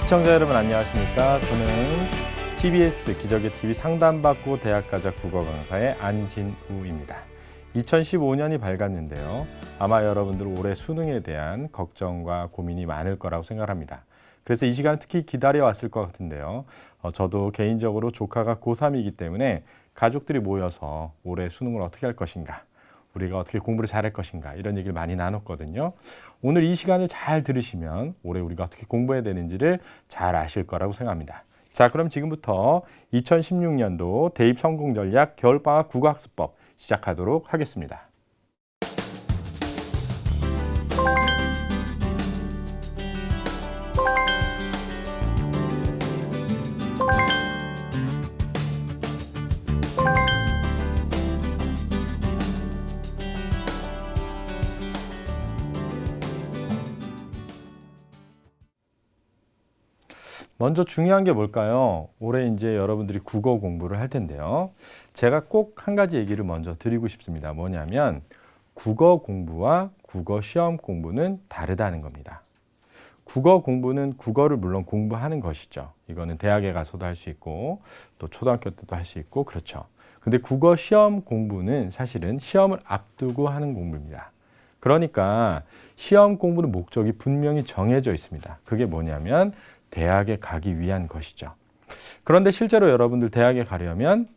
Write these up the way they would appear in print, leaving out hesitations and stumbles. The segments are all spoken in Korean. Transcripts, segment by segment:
시청자 여러분 안녕하십니까? 저는 TBS 기적의 TV 상담받고 대학 가자 국어 강사의 안진우입니다. 2015년이 밝았는데요. 아마 여러분들 올해 수능에 대한 걱정과 고민이 많을 거라고 생각합니다. 그래서 이 시간을 특히 기다려왔을 것 같은데요. 저도 개인적으로 조카가 고3이기 때문에 가족들이 모여서 올해 수능을 어떻게 할 것인가, 우리가 어떻게 공부를 잘할 것인가 이런 얘기를 많이 나눴거든요. 오늘 이 시간을 잘 들으시면 올해 우리가 어떻게 공부해야 되는지를 잘 아실 거라고 생각합니다. 자, 그럼 지금부터 2016년도 대입 성공 전략 겨울방학 국어학습법 시작하도록 하겠습니다. 먼저 중요한 게 뭘까요? 올해 이제 여러분들이 국어 공부를 할 텐데요. 제가 꼭 한 가지 얘기를 먼저 드리고 싶습니다. 뭐냐면 국어 공부와 국어 시험 공부는 다르다는 겁니다. 국어 공부는 국어를 물론 공부하는 것이죠. 이거는 대학에 가서도 할 수 있고 또 초등학교 때도 할 수 있고 그렇죠. 근데 국어 시험 공부는 사실은 시험을 앞두고 하는 공부입니다. 그러니까 시험 공부는 목적이 분명히 정해져 있습니다. 그게 뭐냐면 대학에 가기 위한 것이죠. 그런데 실제로 여러분들 대학에 가려면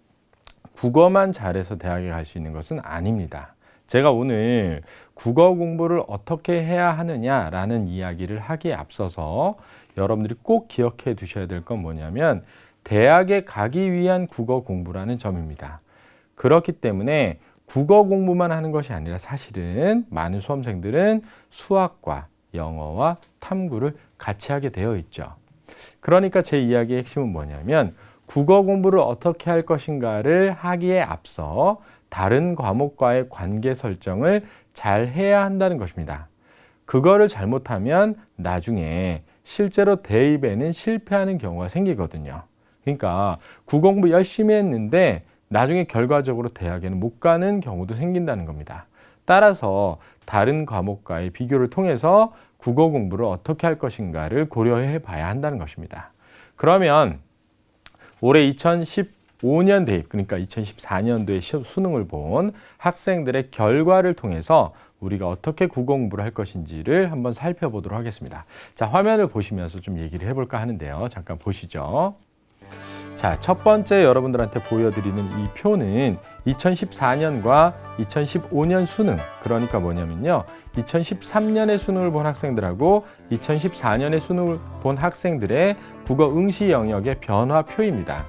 국어만 잘해서 대학에 갈 수 있는 것은 아닙니다. 제가 오늘 국어 공부를 어떻게 해야 하느냐라는 이야기를 하기에 앞서서 여러분들이 꼭 기억해 두셔야 될 건 뭐냐면 대학에 가기 위한 국어 공부라는 점입니다. 그렇기 때문에 국어 공부만 하는 것이 아니라 사실은 많은 수험생들은 수학과 영어와 탐구를 같이 하게 되어 있죠. 그러니까 제 이야기의 핵심은 뭐냐면 국어 공부를 어떻게 할 것인가를 하기에 앞서 다른 과목과의 관계 설정을 잘 해야 한다는 것입니다. 그거를 잘못하면 나중에 실제로 대입에는 실패하는 경우가 생기거든요. 그러니까 국어 공부 열심히 했는데 나중에 결과적으로 대학에는 못 가는 경우도 생긴다는 겁니다. 따라서 다른 과목과의 비교를 통해서 국어 공부를 어떻게 할 것인가를 고려해 봐야 한다는 것입니다. 그러면 올해 2015년 대입, 그러니까 2014년도에 수능을 본 학생들의 결과를 통해서 우리가 어떻게 국어 공부를 할 것인지를 한번 살펴보도록 하겠습니다. 자, 화면을 보시면서 좀 얘기를 해볼까 하는데요. 잠깐 보시죠. 자, 첫 번째 여러분들한테 보여드리는 이 표는 2014년과 2015년 수능, 그러니까 뭐냐면요. 2013년에 수능을 본 학생들하고 2014년에 수능을 본 학생들의 국어 응시 영역의 변화표입니다.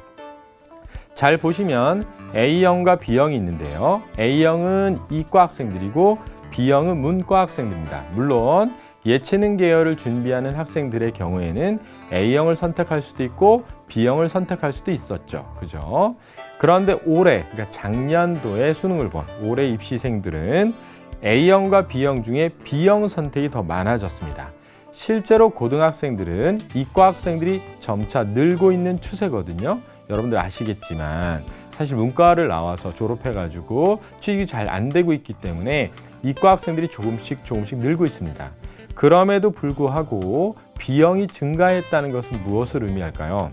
잘 보시면 A형과 B형이 있는데요. A형은 이과 학생들이고 B형은 문과 학생들입니다. 물론 예체능 계열을 준비하는 학생들의 경우에는 A형을 선택할 수도 있고 B형을 선택할 수도 있었죠. 그죠? 그런데 올해, 그러니까 작년도에 수능을 본 올해 입시생들은 A형과 B형 중에 B형 선택이 더 많아졌습니다. 실제로 고등학생들은 이과 학생들이 점차 늘고 있는 추세거든요. 여러분들 아시겠지만 사실 문과를 나와서 졸업해가지고 취직이 잘 안 되고 있기 때문에 이과 학생들이 조금씩 늘고 있습니다. 그럼에도 불구하고 B형이 증가했다는 것은 무엇을 의미할까요?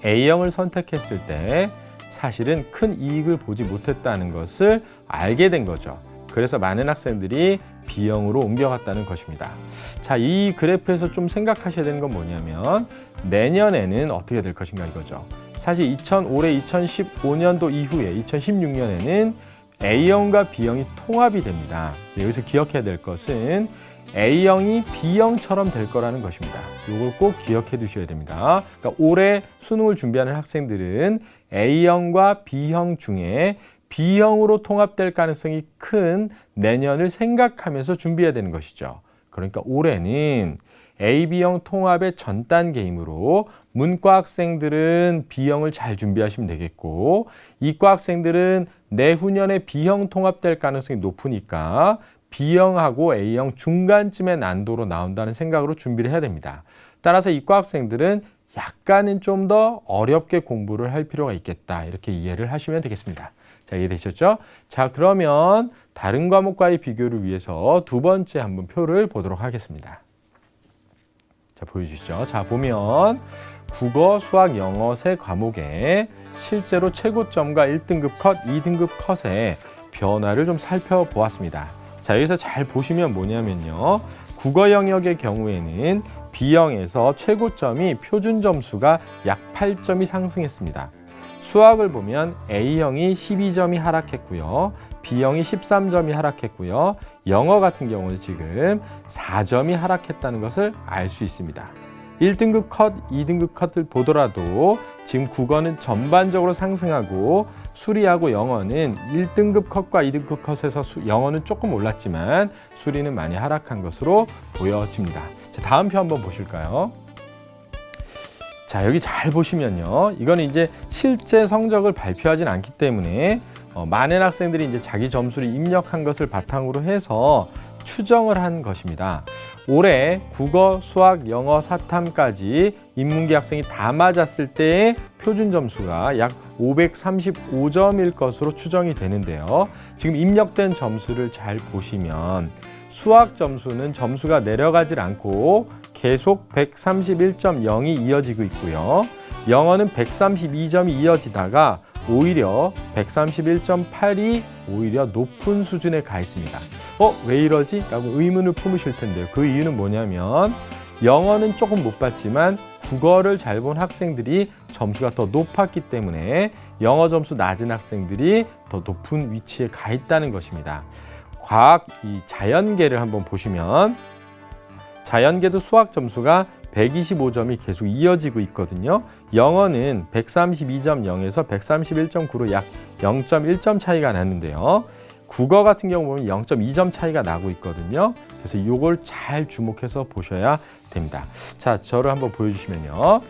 A형을 선택했을 때 사실은 큰 이익을 보지 못했다는 것을 알게 된 거죠. 그래서 많은 학생들이 B형으로 옮겨갔다는 것입니다. 자, 이 그래프에서 좀 생각하셔야 되는 건 뭐냐면 내년에는 어떻게 될 것인가 이거죠. 사실 올해 2015년도 이후에 2016년에는 A형과 B형이 통합이 됩니다. 여기서 기억해야 될 것은 A형이 B형처럼 될 거라는 것입니다. 이걸 꼭 기억해 두셔야 됩니다. 그러니까 올해 수능을 준비하는 학생들은 A형과 B형 중에 B형으로 통합될 가능성이 큰 내년을 생각하면서 준비해야 되는 것이죠. 그러니까 올해는 A, B형 통합의 전 단계이므로 문과 학생들은 B형을 잘 준비하시면 되겠고 이과 학생들은 내후년에 B형 통합될 가능성이 높으니까 B형하고 A형 중간쯤의 난도로 나온다는 생각으로 준비를 해야 됩니다. 따라서 이과 학생들은 약간은 좀 더 어렵게 공부를 할 필요가 있겠다. 이렇게 이해를 하시면 되겠습니다. 자, 이해되셨죠? 자, 그러면 다른 과목과의 비교를 위해서 두 번째 한번 표를 보도록 하겠습니다. 자, 보여주시죠. 자, 보면 국어, 수학, 영어 세 과목에 실제로 최고점과 1등급 컷, 2등급 컷의 변화를 좀 살펴보았습니다. 자, 여기서 잘 보시면 뭐냐면요. 국어 영역의 경우에는 B형에서 최고점이 표준 점수가 약 8점이 상승했습니다. 수학을 보면 A형이 12점이 하락했고요. B형이 13점이 하락했고요. 영어 같은 경우는 지금 4점이 하락했다는 것을 알 수 있습니다. 1등급 컷, 2등급 컷을 보더라도 지금 국어는 전반적으로 상승하고 수리하고 영어는 1등급 컷과 2등급 컷에서 영어는 조금 올랐지만 수리는 많이 하락한 것으로 보여집니다. 자, 다음 표 한번 보실까요? 자, 여기 잘 보시면요. 이거는 이제 실제 성적을 발표하진 않기 때문에 많은 학생들이 이제 자기 점수를 입력한 것을 바탕으로 해서 추정을 한 것입니다. 올해 국어, 수학, 영어, 사탐까지 인문계 학생이 다 맞았을 때의 표준 점수가 약 535점일 것으로 추정이 되는데요. 지금 입력된 점수를 잘 보시면 수학 점수는 점수가 내려가질 않고 계속 131.0이 이어지고 있고요. 영어는 132점이 이어지다가 오히려 131.8이 오히려 높은 수준에 가 있습니다. 왜 이러지? 라고 의문을 품으실 텐데요. 그 이유는 뭐냐면 영어는 조금 못 봤지만 국어를 잘 본 학생들이 점수가 더 높았기 때문에 영어 점수 낮은 학생들이 더 높은 위치에 가 있다는 것입니다. 과학, 이 자연계를 한번 보시면 자연계도 수학 점수가 125점이 계속 이어지고 있거든요. 영어는 132.0에서 131.9로 약 0.1점 차이가 나는데요. 국어 같은 경우 보면 0.2점 차이가 나고 있거든요. 그래서 이걸 잘 주목해서 보셔야 됩니다. 자, 저를 한번 보여주시면요.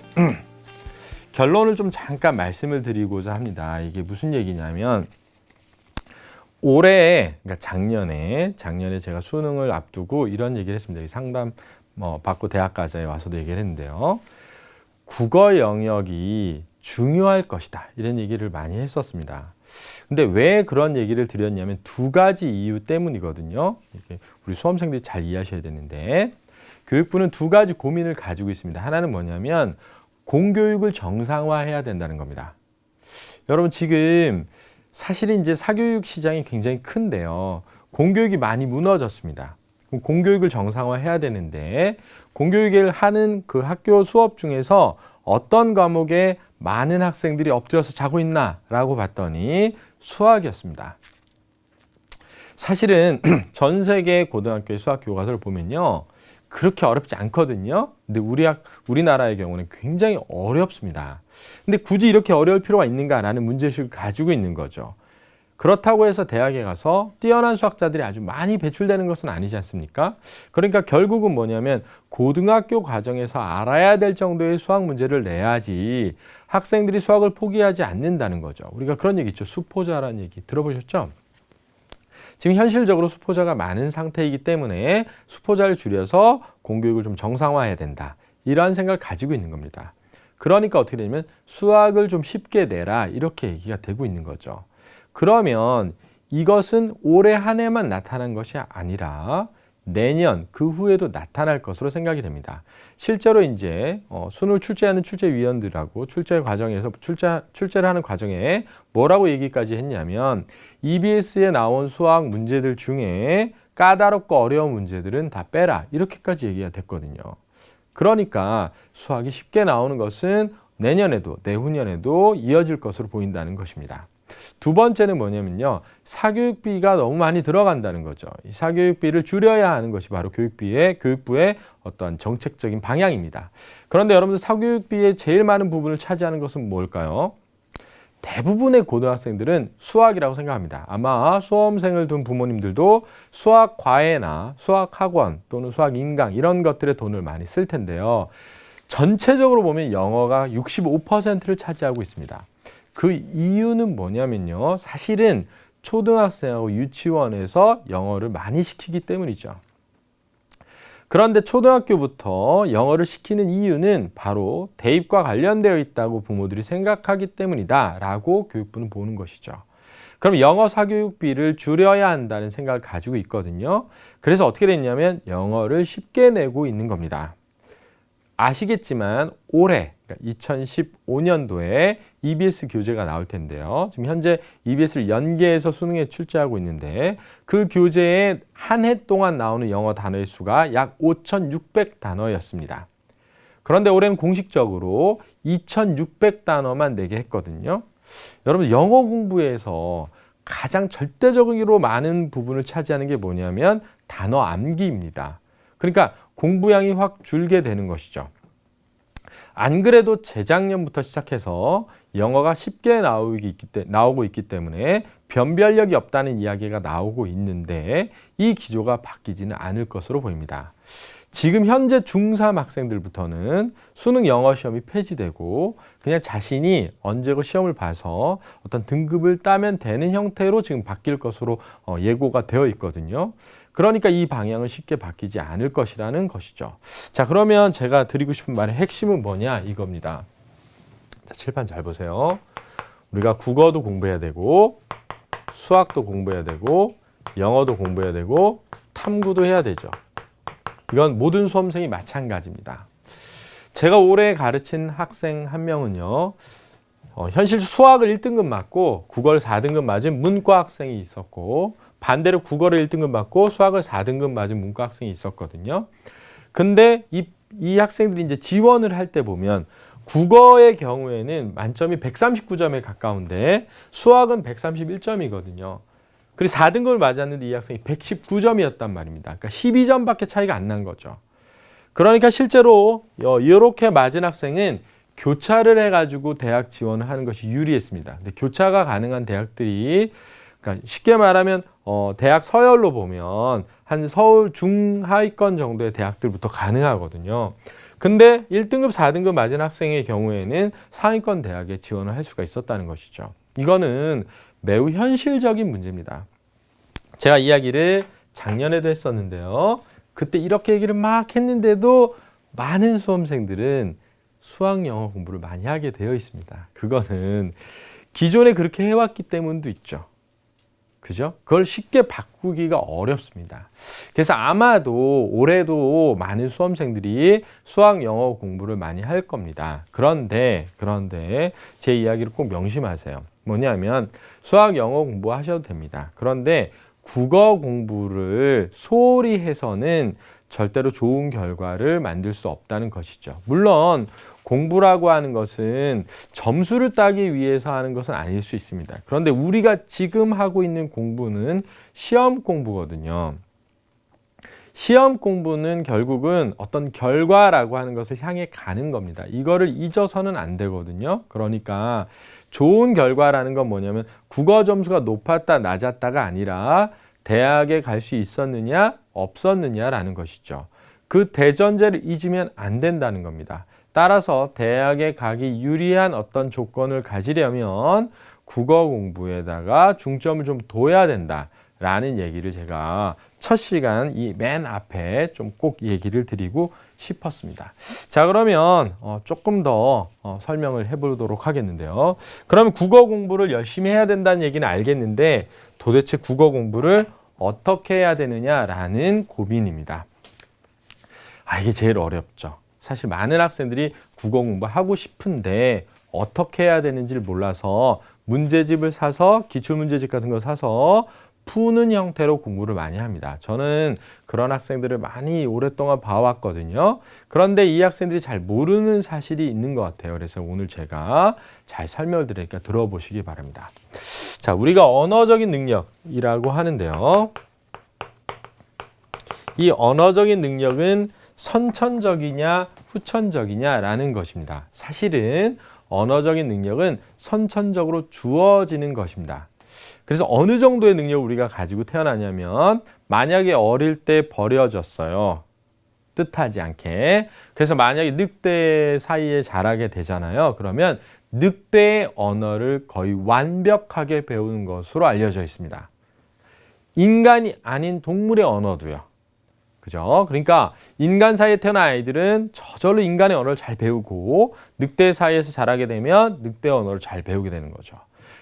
결론을 좀 잠깐 말씀을 드리고자 합니다. 이게 무슨 얘기냐면 올해, 그러니까 작년에 제가 수능을 앞두고 이런 얘기를 했습니다. 상담 받고 대학가자에 와서도 얘기를 했는데요. 국어 영역이 중요할 것이다. 이런 얘기를 많이 했었습니다. 근데 왜 그런 얘기를 드렸냐면 두 가지 이유 때문이거든요. 우리 수험생들이 잘 이해하셔야 되는데 교육부는 두 가지 고민을 가지고 있습니다. 하나는 뭐냐면 공교육을 정상화해야 된다는 겁니다. 여러분 지금 사실은 이제 사교육 시장이 굉장히 큰데요. 공교육이 많이 무너졌습니다. 공교육을 정상화해야 되는데 공교육을 하는 그 학교 수업 중에서 어떤 과목에 많은 학생들이 엎드려서 자고 있나라고 봤더니 수학이었습니다. 사실은 전 세계 고등학교의 수학 교과서를 보면요. 그렇게 어렵지 않거든요. 근데 우리나라의 경우는 굉장히 어렵습니다. 근데 굳이 이렇게 어려울 필요가 있는가라는 문제의식을 가지고 있는 거죠. 그렇다고 해서 대학에 가서 뛰어난 수학자들이 아주 많이 배출되는 것은 아니지 않습니까? 그러니까 결국은 뭐냐면 고등학교 과정에서 알아야 될 정도의 수학 문제를 내야지 학생들이 수학을 포기하지 않는다는 거죠. 우리가 그런 얘기 있죠. 수포자라는 얘기 들어보셨죠? 지금 현실적으로 수포자가 많은 상태이기 때문에 수포자를 줄여서 공교육을 좀 정상화해야 된다. 이러한 생각을 가지고 있는 겁니다. 그러니까 어떻게 되냐면 수학을 좀 쉽게 내라 이렇게 얘기가 되고 있는 거죠. 그러면 이것은 올해 한 해만 나타난 것이 아니라 내년 그 후에도 나타날 것으로 생각이 됩니다. 실제로 이제 수능을 출제하는 출제위원들하고 출제 과정에서 출제를 하는 과정에 뭐라고 얘기까지 했냐면 EBS에 나온 수학 문제들 중에 까다롭고 어려운 문제들은 다 빼라 이렇게까지 얘기가 됐거든요. 그러니까 수학이 쉽게 나오는 것은 내년에도 내후년에도 이어질 것으로 보인다는 것입니다. 두 번째는 뭐냐면요. 사교육비가 너무 많이 들어간다는 거죠. 이 사교육비를 줄여야 하는 것이 바로 교육부의 어떠한 정책적인 방향입니다. 그런데 여러분들 사교육비의 제일 많은 부분을 차지하는 것은 뭘까요? 대부분의 고등학생들은 수학이라고 생각합니다. 아마 수험생을 둔 부모님들도 수학 과외나 수학 학원 또는 수학 인강 이런 것들에 돈을 많이 쓸 텐데요. 전체적으로 보면 영어가 65%를 차지하고 있습니다. 그 이유는 뭐냐면요. 사실은 초등학생하고 유치원에서 영어를 많이 시키기 때문이죠. 그런데 초등학교부터 영어를 시키는 이유는 바로 대입과 관련되어 있다고 부모들이 생각하기 때문이다 라고 교육부는 보는 것이죠. 그럼 영어 사교육비를 줄여야 한다는 생각을 가지고 있거든요. 그래서 어떻게 됐냐면 영어를 쉽게 내고 있는 겁니다. 아시겠지만 올해 그러니까 2015년도에 EBS 교재가 나올 텐데요. 지금 현재 EBS를 연계해서 수능에 출제하고 있는데 그 교재에 한 해 동안 나오는 영어 단어의 수가 약 5,600단어였습니다. 그런데 올해는 공식적으로 2,600단어만 내게 했거든요. 여러분 영어 공부에서 가장 절대적으로 많은 부분을 차지하는 게 뭐냐면 단어 암기입니다. 그러니까 공부량이 확 줄게 되는 것이죠. 안 그래도 재작년부터 시작해서 영어가 쉽게 나오고 있기 때문에 변별력이 없다는 이야기가 나오고 있는데 이 기조가 바뀌지는 않을 것으로 보입니다. 지금 현재 중3 학생들부터는 수능 영어 시험이 폐지되고 그냥 자신이 언제고 시험을 봐서 어떤 등급을 따면 되는 형태로 지금 바뀔 것으로 예고가 되어 있거든요. 그러니까 이 방향은 쉽게 바뀌지 않을 것이라는 것이죠. 자, 그러면 제가 드리고 싶은 말의 핵심은 뭐냐 이겁니다. 자, 칠판 잘 보세요. 우리가 국어도 공부해야 되고 수학도 공부해야 되고 영어도 공부해야 되고 탐구도 해야 되죠. 이건 모든 수험생이 마찬가지입니다. 제가 올해 가르친 학생 한 명은요. 현실 수학을 1등급 맞고 국어를 4등급 맞은 문과 학생이 있었고 반대로 국어를 1등급 맞고 수학을 4등급 맞은 문과 학생이 있었거든요. 근데 이 학생들이 이제 지원을 할 때 보면 국어의 경우에는 만점이 139점에 가까운데 수학은 131점이거든요. 그리고 4등급을 맞았는데 이 학생이 119점이었단 말입니다. 그러니까 12점밖에 차이가 안 난 거죠. 그러니까 실제로 이렇게 맞은 학생은 교차를 해가지고 대학 지원을 하는 것이 유리했습니다. 근데 교차가 가능한 대학들이 그러니까 쉽게 말하면 대학 서열로 보면 한 서울 중하위권 정도의 대학들부터 가능하거든요. 근데 1등급, 4등급 맞은 학생의 경우에는 상위권 대학에 지원을 할 수가 있었다는 것이죠. 이거는 매우 현실적인 문제입니다. 제가 이야기를 작년에도 했었는데요. 그때 이렇게 얘기를 막 했는데도 많은 수험생들은 수학 영어 공부를 많이 하게 되어 있습니다. 그거는 기존에 그렇게 해왔기 때문도 있죠. 그죠? 그걸 쉽게 바꾸기가 어렵습니다. 그래서 아마도 올해도 많은 수험생들이 수학 영어 공부를 많이 할 겁니다. 그런데 제 이야기를 꼭 명심하세요. 뭐냐면 수학 영어 공부하셔도 됩니다. 그런데 국어 공부를 소홀히 해서는 절대로 좋은 결과를 만들 수 없다는 것이죠. 물론 공부라고 하는 것은 점수를 따기 위해서 하는 것은 아닐 수 있습니다. 그런데 우리가 지금 하고 있는 공부는 시험 공부거든요. 시험 공부는 결국은 어떤 결과라고 하는 것을 향해 가는 겁니다. 이거를 잊어서는 안 되거든요. 그러니까 좋은 결과라는 건 뭐냐면 국어 점수가 높았다 낮았다가 아니라 대학에 갈 수 있었느냐 없었느냐라는 것이죠. 그 대전제를 잊으면 안 된다는 겁니다. 따라서 대학에 가기 유리한 어떤 조건을 가지려면 국어 공부에다가 중점을 좀 둬야 된다라는 얘기를 제가 첫 시간 이 맨 앞에 좀 꼭 얘기를 드리고 싶었습니다. 자, 그러면 조금 더 설명을 해보도록 하겠는데요. 그러면 국어 공부를 열심히 해야 된다는 얘기는 알겠는데 도대체 국어 공부를 어떻게 해야 되느냐라는 고민입니다. 이게 제일 어렵죠. 사실 많은 학생들이 국어 공부하고 싶은데 어떻게 해야 되는지를 몰라서 문제집을 사서 기출문제집 같은 거 사서 푸는 형태로 공부를 많이 합니다. 저는 그런 학생들을 많이 오랫동안 봐왔거든요. 그런데 이 학생들이 잘 모르는 사실이 있는 것 같아요. 그래서 오늘 제가 잘 설명을 드리니까 들어보시기 바랍니다. 자, 우리가 언어적인 능력이라고 하는데요. 이 언어적인 능력은 선천적이냐 후천적이냐라는 것입니다. 사실은 언어적인 능력은 선천적으로 주어지는 것입니다. 그래서 어느 정도의 능력을 우리가 가지고 태어나냐면 만약에 어릴 때 버려졌어요. 뜻하지 않게. 그래서 만약에 늑대 사이에 자라게 되잖아요. 그러면 늑대의 언어를 거의 완벽하게 배우는 것으로 알려져 있습니다. 인간이 아닌 동물의 언어도요. 그죠? 그러니까 인간 사이에 태어난 아이들은 저절로 인간의 언어를 잘 배우고 늑대 사이에서 자라게 되면 늑대 언어를 잘 배우게 되는 거죠.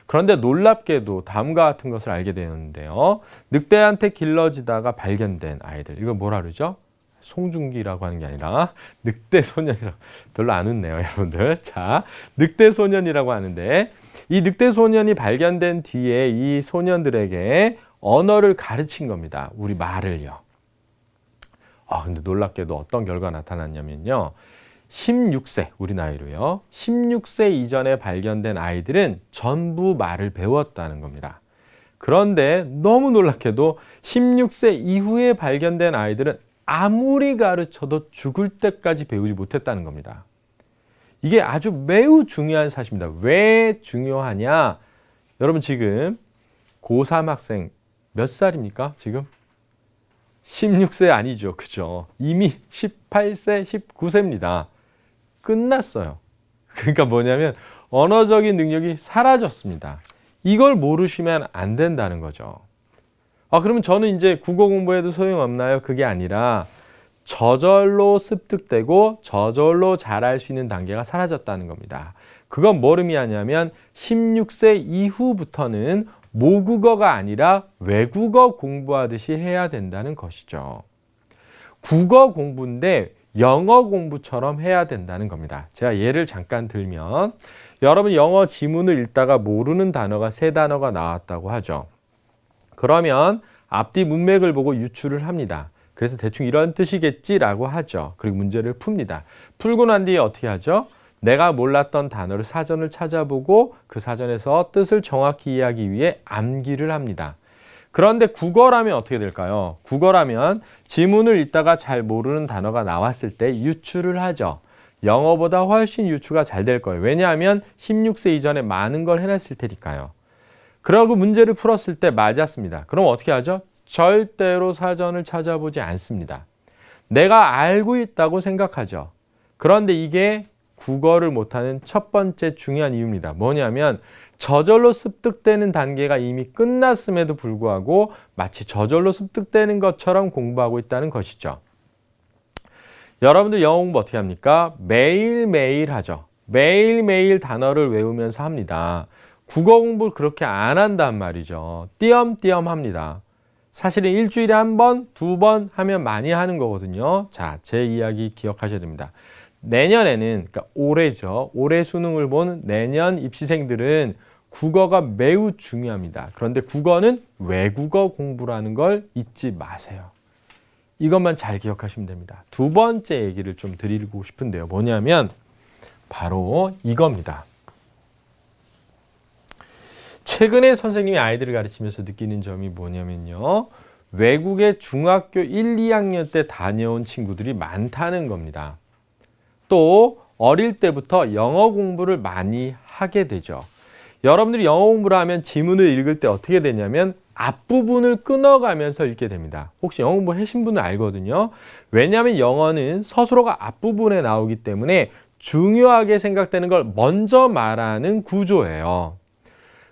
그런데 놀랍게도 다음과 같은 것을 알게 되는데요. 늑대한테 길러지다가 발견된 아이들, 이걸 뭐라 그러죠? 송중기라고 하는 게 아니라 늑대 소년이라고. 별로 안 웃네요, 여러분들. 자, 늑대 소년이라고 하는데 이 늑대 소년이 발견된 뒤에 이 소년들에게 언어를 가르친 겁니다. 우리 말을요. 근데 놀랍게도 어떤 결과가 나타났냐면요. 16세, 우리 나이로요. 16세 이전에 발견된 아이들은 전부 말을 배웠다는 겁니다. 그런데 너무 놀랍게도 16세 이후에 발견된 아이들은 아무리 가르쳐도 죽을 때까지 배우지 못했다는 겁니다. 이게 아주 매우 중요한 사실입니다. 왜 중요하냐? 여러분 지금 고3 학생 몇 살입니까? 지금? 16세 아니죠. 그죠? 이미 18세, 19세입니다. 끝났어요. 그러니까 뭐냐면 언어적인 능력이 사라졌습니다. 이걸 모르시면 안 된다는 거죠. 그러면 저는 이제 국어 공부해도 소용없나요? 그게 아니라 저절로 습득되고 저절로 잘할 수 있는 단계가 사라졌다는 겁니다. 그건 뭘 의미하냐면 16세 이후부터는 모국어가 아니라 외국어 공부하듯이 해야 된다는 것이죠. 국어 공부인데 영어 공부처럼 해야 된다는 겁니다. 제가 예를 잠깐 들면 여러분 영어 지문을 읽다가 모르는 단어가 3단어가 나왔다고 하죠. 그러면 앞뒤 문맥을 보고 유추를 합니다. 그래서 대충 이런 뜻이겠지라고 하죠. 그리고 문제를 풉니다. 풀고 난 뒤에 어떻게 하죠? 내가 몰랐던 단어를 사전을 찾아보고 그 사전에서 뜻을 정확히 이해하기 위해 암기를 합니다. 그런데 국어라면 어떻게 될까요? 국어라면 지문을 읽다가 잘 모르는 단어가 나왔을 때 유추를 하죠. 영어보다 훨씬 유추가 잘 될 거예요. 왜냐하면 16세 이전에 많은 걸 해놨을 테니까요. 그러고 문제를 풀었을 때 맞았습니다. 그럼 어떻게 하죠? 절대로 사전을 찾아보지 않습니다. 내가 알고 있다고 생각하죠. 그런데 이게 국어를 못하는 첫 번째 중요한 이유입니다. 뭐냐면 저절로 습득되는 단계가 이미 끝났음에도 불구하고 마치 저절로 습득되는 것처럼 공부하고 있다는 것이죠. 여러분들 영어 공부 어떻게 합니까? 매일매일 하죠. 매일매일 단어를 외우면서 합니다. 국어 공부를 그렇게 안 한단 말이죠. 띄엄띄엄 합니다. 사실은 일주일에 1번, 2번 하면 많이 하는 거거든요. 자, 제 이야기 기억하셔야 됩니다. 내년에는, 그러니까 올해죠. 올해 수능을 본 내년 입시생들은 국어가 매우 중요합니다. 그런데 국어는 외국어 공부라는 걸 잊지 마세요. 이것만 잘 기억하시면 됩니다. 두 번째 얘기를 좀 드리고 싶은데요. 뭐냐면 바로 이겁니다. 최근에 선생님이 아이들을 가르치면서 느끼는 점이 뭐냐면요. 외국에 중학교 1, 2학년 때 다녀온 친구들이 많다는 겁니다. 또 어릴 때부터 영어 공부를 많이 하게 되죠. 여러분들이 영어 공부를 하면 지문을 읽을 때 어떻게 되냐면 앞부분을 끊어가면서 읽게 됩니다. 혹시 영어 공부 하신 분은 알거든요. 왜냐하면 영어는 서술어가 앞부분에 나오기 때문에 중요하게 생각되는 걸 먼저 말하는 구조예요.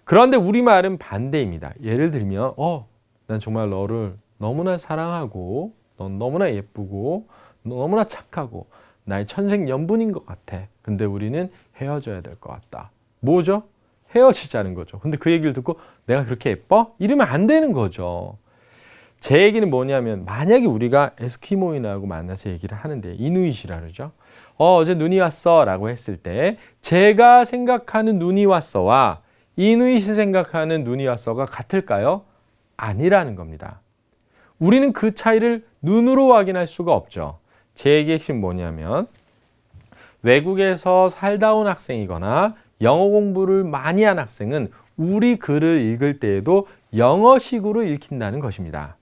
그런데 우리말은 반대입니다. 예를 들면 난 정말 너를 너무나 사랑하고 넌 너무나 예쁘고 너무나 착하고 나의 천생연분인 것 같아. 근데 우리는 헤어져야 될 것 같다. 뭐죠? 헤어지자는 거죠. 근데 그 얘기를 듣고 내가 그렇게 예뻐? 이러면 안 되는 거죠. 제 얘기는 뭐냐면 만약에 우리가 에스키모인하고 만나서 얘기를 하는데 이누이시라 그러죠. 어제 눈이 왔어 라고 했을 때 제가 생각하는 눈이 왔어와 이누이시 생각하는 눈이 왔어가 같을까요? 아니라는 겁니다. 우리는 그 차이를 눈으로 확인할 수가 없죠. 제 얘기의 핵심 뭐냐면 외국에서 살다 온 학생이거나 영어 공부를 많이 한 학생은 우리 글을 읽을 때에도 영어식으로 읽힌다는 것입니다.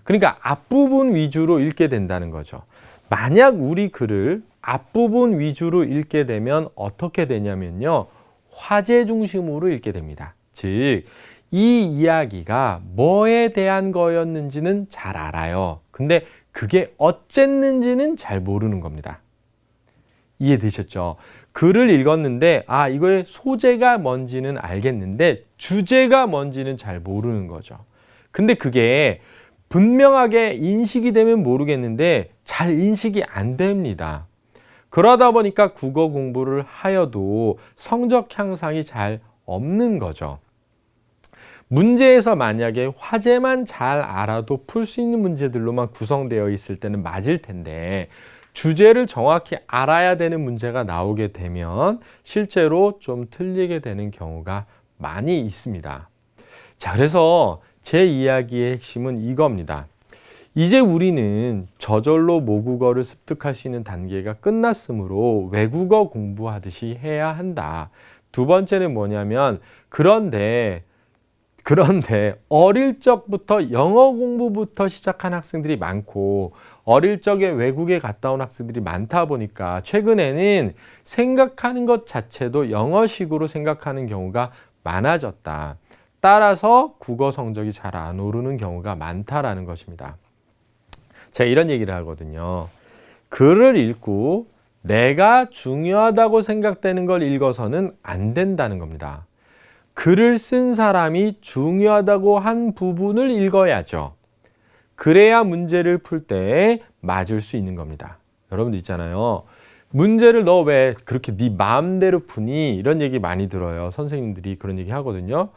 그러니까 앞부분 위주로 읽게 된다는 거죠. 만약 우리 글을 앞부분 위주로 읽게 되면 어떻게 되냐면요. 화제 중심으로 읽게 됩니다. 즉, 이 이야기가 뭐에 대한 거였는지는 잘 알아요. 근데 그게 어쨌는지는 잘 모르는 겁니다. 이해되셨죠? 글을 읽었는데 이거의 소재가 뭔지는 알겠는데 주제가 뭔지는 잘 모르는 거죠. 근데 그게 분명하게 인식이 되면 모르겠는데 잘 인식이 안 됩니다. 그러다 보니까 국어 공부를 하여도 성적 향상이 잘 없는 거죠. 문제에서 만약에 화제만 잘 알아도 풀 수 있는 문제들로만 구성되어 있을 때는 맞을 텐데 주제를 정확히 알아야 되는 문제가 나오게 되면 실제로 좀 틀리게 되는 경우가 많이 있습니다. 자, 그래서 제 이야기의 핵심은 이겁니다. 이제 우리는 저절로 모국어를 습득할 수 있는 단계가 끝났으므로 외국어 공부하듯이 해야 한다. 두 번째는 뭐냐면 그런데 어릴 적부터 영어 공부부터 시작한 학생들이 많고 어릴 적에 외국에 갔다 온 학생들이 많다 보니까 최근에는 생각하는 것 자체도 영어식으로 생각하는 경우가 많아졌다. 따라서 국어 성적이 잘 안 오르는 경우가 많다라는 것입니다. 제가 이런 얘기를 하거든요. 글을 읽고 내가 중요하다고 생각되는 걸 읽어서는 안 된다는 겁니다. 글을 쓴 사람이 중요하다고 한 부분을 읽어야죠. 그래야 문제를 풀 때 맞을 수 있는 겁니다. 여러분들 있잖아요. 문제를 너 왜 그렇게 네 마음대로 푸니? 이런 얘기 많이 들어요. 선생님들이 그런 얘기 하거든요.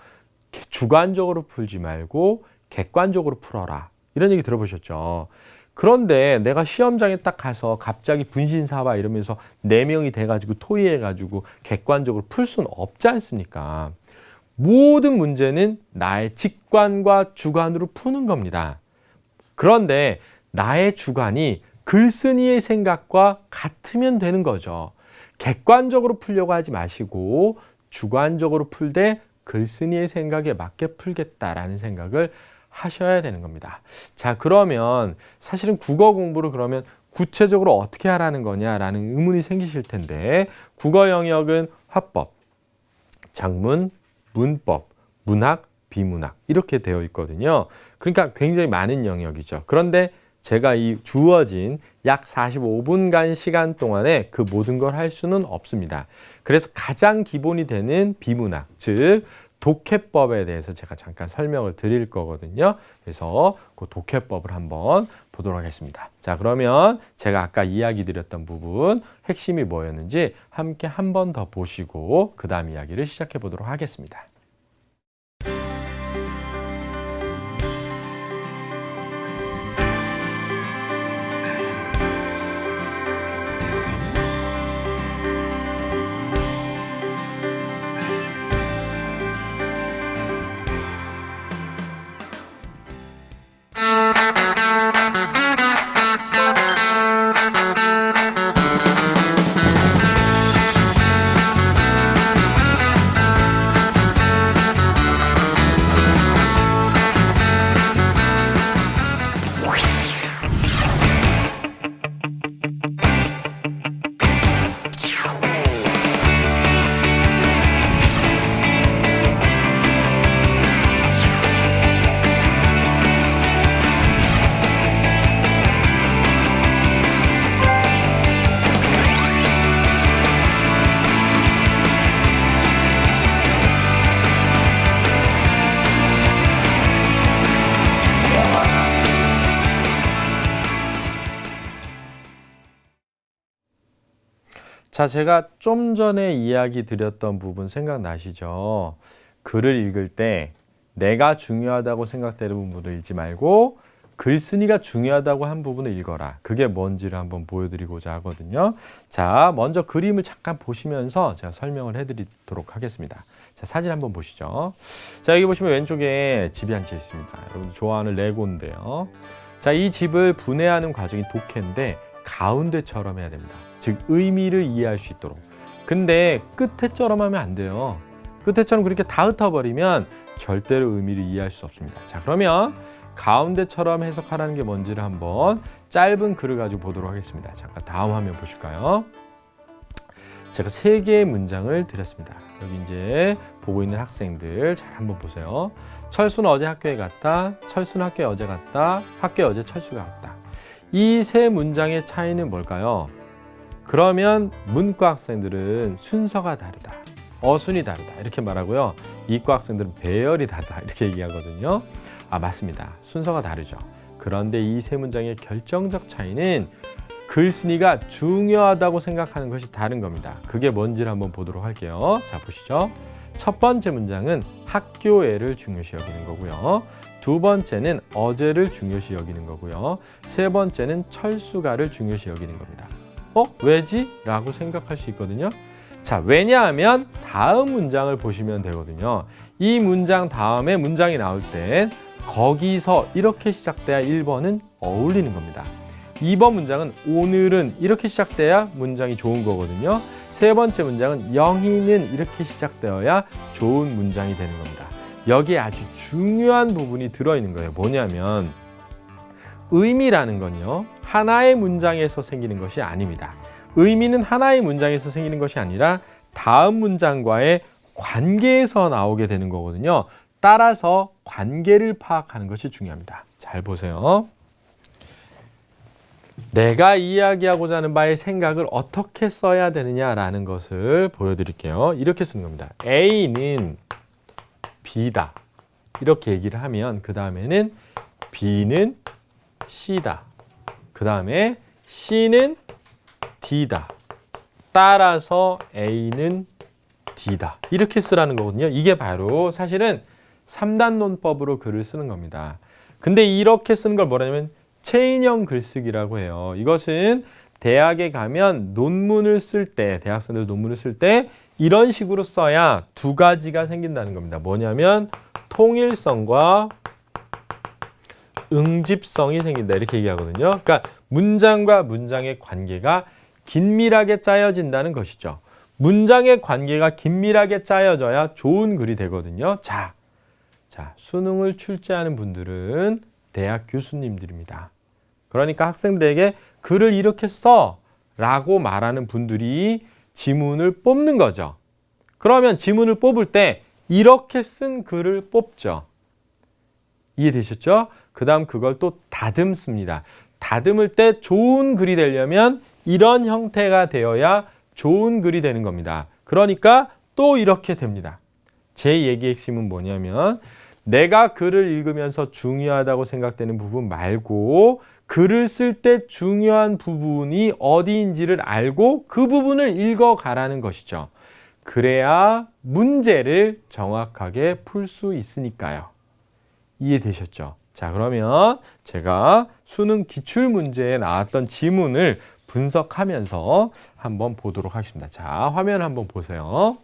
주관적으로 풀지 말고 객관적으로 풀어라. 이런 얘기 들어보셨죠? 그런데 내가 시험장에 딱 가서 갑자기 분신사바 이러면서 4명이 돼가지고 토의해가지고 객관적으로 풀 수는 없지 않습니까? 모든 문제는 나의 직관과 주관으로 푸는 겁니다. 그런데 나의 주관이 글쓴이의 생각과 같으면 되는 거죠. 객관적으로 풀려고 하지 마시고 주관적으로 풀되 글쓴이의 생각에 맞게 풀겠다라는 생각을 하셔야 되는 겁니다. 자, 그러면 사실은 국어 공부를 그러면 구체적으로 어떻게 하라는 거냐라는 의문이 생기실 텐데 국어 영역은 화법, 작문, 문법, 문학, 비문학 이렇게 되어 있거든요. 그러니까 굉장히 많은 영역이죠. 그런데 제가 이 주어진 약 45분간 시간 동안에 그 모든 걸 할 수는 없습니다. 그래서 가장 기본이 되는 비문학, 즉 독해법에 대해서 제가 잠깐 설명을 드릴 거거든요. 그래서 그 독해법을 한번 보도록 하겠습니다. 자, 그러면 제가 아까 이야기 드렸던 부분 핵심이 뭐였는지 함께 한 번 더 보시고 그 다음 이야기를 시작해 보도록 하겠습니다. 자, 제가 좀 전에 이야기 드렸던 부분 생각나시죠? 글을 읽을 때 내가 중요하다고 생각되는 부분을 읽지 말고 글쓴이가 중요하다고 한 부분을 읽어라. 그게 뭔지를 한번 보여드리고자 하거든요. 자, 먼저 그림을 잠깐 보시면서 제가 설명을 해드리도록 하겠습니다. 자, 사진 한번 보시죠. 자, 여기 보시면 왼쪽에 집이 한 채 있습니다. 여러분 좋아하는 레고인데요. 자, 이 집을 분해하는 과정이 독해인데 가운데처럼 해야 됩니다. 즉 의미를 이해할 수 있도록. 근데 끝에처럼 하면 안 돼요. 끝에처럼 그렇게 다 흩어버리면 절대로 의미를 이해할 수 없습니다. 자, 그러면 가운데처럼 해석하라는 게 뭔지를 한번 짧은 글을 가지고 보도록 하겠습니다. 잠깐 다음 화면 보실까요? 제가 3개의 문장을 드렸습니다. 여기 이제 보고 있는 학생들 잘 한번 보세요. 철수는 어제 학교에 갔다. 철수는 학교에 어제 갔다. 학교에 어제 철수가 갔다. 이 3문장의 차이는 뭘까요? 그러면 문과 학생들은 순서가 다르다. 어순이 다르다. 이렇게 말하고요. 이과 학생들은 배열이 다르다. 이렇게 얘기하거든요. 아, 맞습니다. 순서가 다르죠. 그런데 이 3문장의 결정적 차이는 글쓴이가 중요하다고 생각하는 것이 다른 겁니다. 그게 뭔지를 한번 보도록 할게요. 자, 보시죠. 첫 번째 문장은 학교에를 중요시 여기는 거고요. 두 번째는 어제를 중요시 여기는 거고요. 세 번째는 철수가를 중요시 여기는 겁니다. 왜지? 라고 생각할 수 있거든요. 자, 왜냐하면 다음 문장을 보시면 되거든요. 이 문장 다음에 문장이 나올 땐 거기서 이렇게 시작돼야 1번은 어울리는 겁니다. 2번 문장은 오늘은 이렇게 시작돼야 문장이 좋은 거거든요. 세 번째 문장은 영희는 이렇게 시작되어야 좋은 문장이 되는 겁니다. 여기에 아주 중요한 부분이 들어있는 거예요. 뭐냐면 의미라는 건요, 하나의 문장에서 생기는 것이 아닙니다. 의미는 하나의 문장에서 생기는 것이 아니라 다음 문장과의 관계에서 나오게 되는 거거든요. 따라서 관계를 파악하는 것이 중요합니다. 잘 보세요. 내가 이야기하고자 하는 바의 생각을 어떻게 써야 되느냐라는 것을 보여드릴게요. 이렇게 쓰는 겁니다. A는 B다. 이렇게 얘기를 하면 그 다음에는 B는 C다. 그 다음에 C는 D다. 따라서 A는 D다. 이렇게 쓰라는 거거든요. 이게 바로 사실은 3단 논법으로 글을 쓰는 겁니다. 근데 이렇게 쓰는 걸 뭐라냐면 체인형 글쓰기라고 해요. 이것은 대학에 가면 논문을 쓸 때, 대학생들 논문을 쓸 때 이런 식으로 써야 두 가지가 생긴다는 겁니다. 뭐냐면 통일성과 응집성이 생긴다. 이렇게 얘기하거든요. 그러니까 문장과 문장의 관계가 긴밀하게 짜여진다는 것이죠. 문장의 관계가 긴밀하게 짜여져야 좋은 글이 되거든요. 자, 수능을 출제하는 분들은 대학 교수님들입니다. 그러니까 학생들에게 글을 이렇게 써 라고 말하는 분들이 지문을 뽑는 거죠. 그러면 지문을 뽑을 때 이렇게 쓴 글을 뽑죠. 이해되셨죠? 그 다음 그걸 또 다듬습니다. 다듬을 때 좋은 글이 되려면 이런 형태가 되어야 좋은 글이 되는 겁니다. 그러니까 또 이렇게 됩니다. 제 얘기의 핵심은 뭐냐면 내가 글을 읽으면서 중요하다고 생각되는 부분 말고 글을 쓸 때 중요한 부분이 어디인지를 알고 그 부분을 읽어가라는 것이죠. 그래야 문제를 정확하게 풀 수 있으니까요. 이해되셨죠? 자, 그러면 제가 수능 기출문제에 나왔던 지문을 분석하면서 한번 보도록 하겠습니다. 자, 화면 한번 보세요.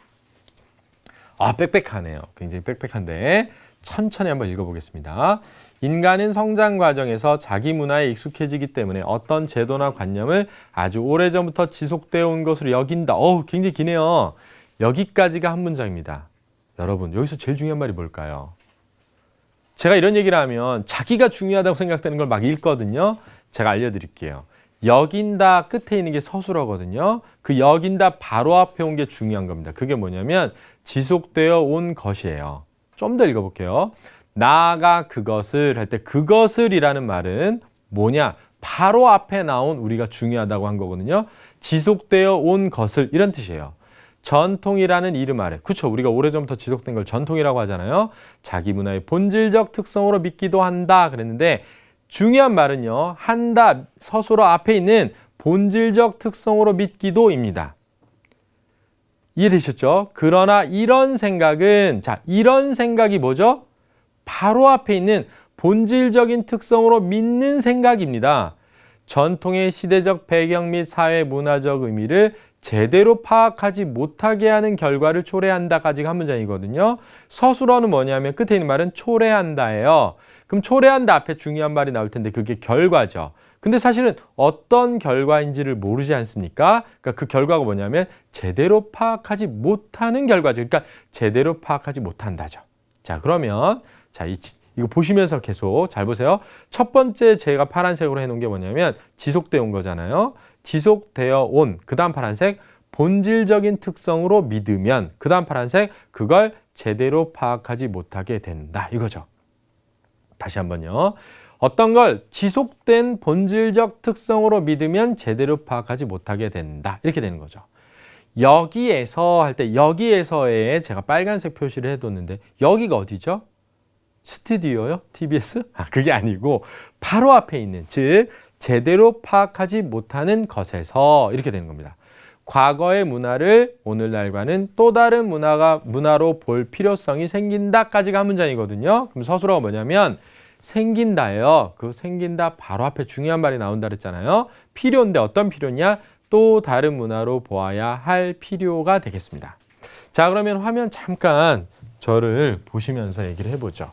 빽빽하네요. 굉장히 빽빽한데 천천히 한번 읽어보겠습니다. 인간은 성장 과정에서 자기 문화에 익숙해지기 때문에 어떤 제도나 관념을 아주 오래전부터 지속되어 온 것으로 여긴다. 굉장히 기네요. 여기까지가 한 문장입니다. 여러분, 여기서 제일 중요한 말이 뭘까요? 제가 이런 얘기를 하면 자기가 중요하다고 생각되는 걸 막 읽거든요. 제가 알려드릴게요. 여긴다 끝에 있는 게 서술어거든요. 그 여긴다 바로 앞에 온 게 중요한 겁니다. 그게 뭐냐면 지속되어 온 것이에요. 좀 더 읽어볼게요. 나아가 그것을 할 때 그것을이라는 말은 뭐냐? 바로 앞에 나온 우리가 중요하다고 한 거거든요. 지속되어 온 것을 이런 뜻이에요. 전통이라는 이름 아래. 그렇죠. 우리가 오래전부터 지속된 걸 전통이라고 하잖아요. 자기 문화의 본질적 특성으로 믿기도 한다 그랬는데 중요한 말은요. 한다 서술어 앞에 있는 본질적 특성으로 믿기도입니다. 이해되셨죠? 그러나 이런 생각은 이런 생각이 뭐죠? 바로 앞에 있는 본질적인 특성으로 믿는 생각입니다. 전통의 시대적 배경 및 사회 문화적 의미를 제대로 파악하지 못하게 하는 결과를 초래한다까지가 한 문장이거든요. 서술어는 뭐냐면 끝에 있는 말은 초래한다예요. 그럼 초래한다 앞에 중요한 말이 나올 텐데 그게 결과죠. 근데 사실은 어떤 결과인지를 모르지 않습니까? 그러니까 그 결과가 뭐냐면 제대로 파악하지 못하는 결과죠. 그러니까 제대로 파악하지 못한다죠. 자, 그러면 이거 보시면서 계속 잘 보세요. 첫 번째 제가 파란색으로 해놓은 게 뭐냐면 지속되어 온 거잖아요. 지속되어 온, 그 다음 파란색, 본질적인 특성으로 믿으면, 그 다음 파란색, 그걸 제대로 파악하지 못하게 된다. 이거죠. 다시 한번요. 어떤 걸 지속된 본질적 특성으로 믿으면 제대로 파악하지 못하게 된다. 이렇게 되는 거죠. 여기에서 할 때 여기에서에 제가 빨간색 표시를 해뒀는데 여기가 어디죠? 스튜디오요? TBS? 그게 아니고 바로 앞에 있는 즉 제대로 파악하지 못하는 것에서 이렇게 되는 겁니다. 과거의 문화를 오늘날과는 또 다른 문화로 볼 필요성이 생긴다까지가 한 문장이거든요. 그럼 서술어가 뭐냐면 생긴다예요. 그 생긴다 바로 앞에 중요한 말이 나온다 그랬잖아요. 필요인데 어떤 필요냐? 또 다른 문화로 보아야 할 필요가 되겠습니다. 자, 그러면 화면 잠깐 저를 보시면서 얘기를 해보죠.